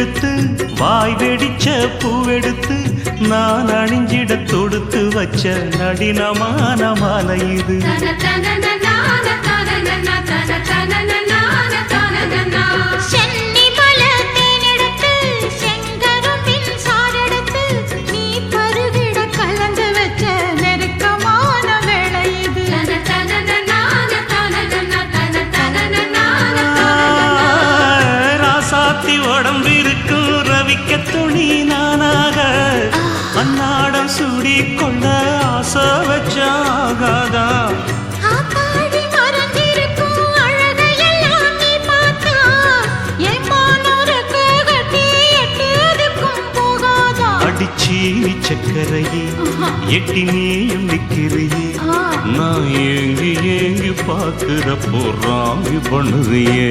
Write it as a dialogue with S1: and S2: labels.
S1: பூவெடுத்து வாய் வெடிச்ச பூவெடுத்து நான் அணிஞ்சிட தொடுத்து வச்ச நடினமான மாலை இது. உடம்பிருக்கும் ரவிக்க துணி நானாக அன்னாடம் சூடி கொள்ள ஆசை வச்சாகாதா. அடிச்சி சக்கரையே எட்டி நீயும் நிக்கிறியே நான் ஏங்கி ஏங்கி பார்க்கிறப்போ ராமி பண்ணுறியே.